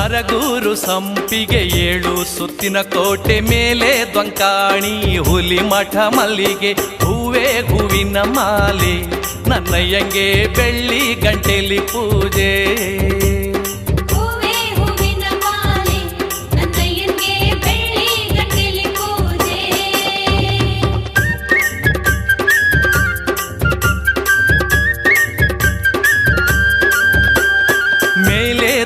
ಸರಗೂರು ಸಂಪಿಗೆ 7 ಸುತ್ತಿನ ಕೋಟೆ ಮೇಲೆ ದೊಂಕಾಣಿ ಹುಲಿ ಮಠ ಮಲ್ಲಿಗೆ ಹೂವೇ ಹೂವಿನ ಮಾಲೆ ನನ್ನಯ್ಯಂಗೆ ಬೆಳ್ಳಿ ಗಂಟೆಲಿ ಪೂಜೆ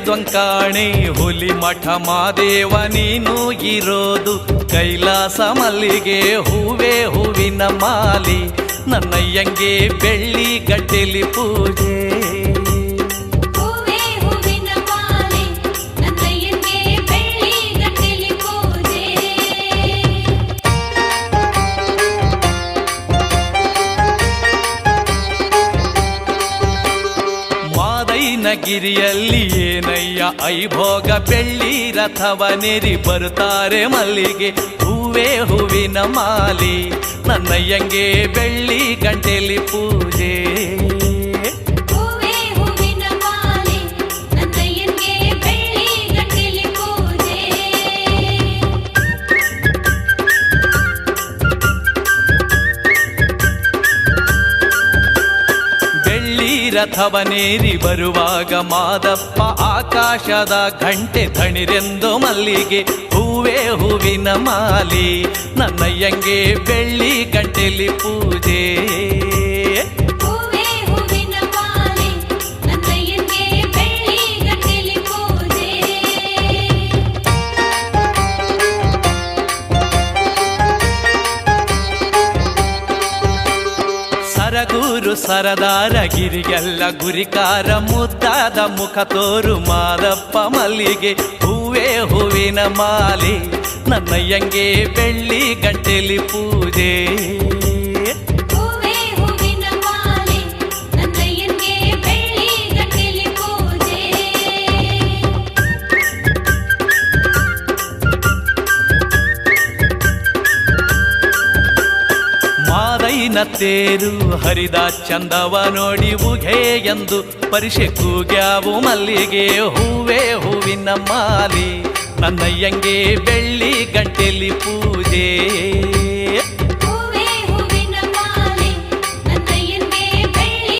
ದೊಂಕಾಣೆ ಹುಲಿ ಮಠ ಮಾದೇವ ನೀನು ಇರೋದು ಕೈಲಾಸ ಮಲ್ಲಿಗೆ ಹೂವೇ ಹೂವಿನ ಮಾಲಿ ನನ್ನಯ್ಯಂಗೆ ಬೆಳ್ಳಿ ಗಂಟೆಲಿ ಪೂಜೆ ಗಿರಿಯಲ್ಲಿ ಏನಯ್ಯ ಐಭೋಗ ಬೆಳ್ಳಿ ರಥವನೇರಿ ಬರುತ್ತಾರೆ ಮಲ್ಲಿಗೆ ಹೂವೇ ಹೂವಿನ ಮಾಲಿ ನನ್ನಯ್ಯಂಗೆ ಬೆಳ್ಳಿ ಗಂಟೆಲಿ ಪೂಜೆ ರಥವನೇರಿ ಬರುವಾಗ ಮಾದಪ್ಪ ಆಕಾಶದ ಗಂಟೆ ಥಣಿರೆಂದು ಮಲ್ಲಿಗೆ ಹೂವೇ ಹೂವಿನ ಮಾಲಿ ನನ್ನಯ್ಯಂಗೆ ಬೆಳ್ಳಿ ಗಂಟೆಲಿ ಪೂಜೆ ಸರಗೂರು ಸರದಾರ ಗಿರಿಗೆಲ್ಲ ಗುರಿಕಾರ ಮುದ್ದಾದ ಮುಖ ತೋರು ಮಾದಪ್ಪ ಮಲ್ಲಿಗೆ ಹೂವೇ ಹೂವಿನ ಮಾಲೆ ನನ್ನಯ್ಯಂಗೆ ಬೆಳ್ಳಿ ಗಂಟೆಲಿ ಪೂಜೆ ತೇರು ಹರಿದ ಚಂದವ ನೋಡಿ ಉಘೆ ಎಂದು ಪರಿಷೆ ಕೂಗ್ಯಾವು ಮಲ್ಲಿಗೆ ಹೂವೇ ಹೂವಿನ ಮಾಲಿ ನನ್ನಯ್ಯಂಗೆ ಬೆಳ್ಳಿ ಗಂಟೆಲಿ ಪೂಜೆ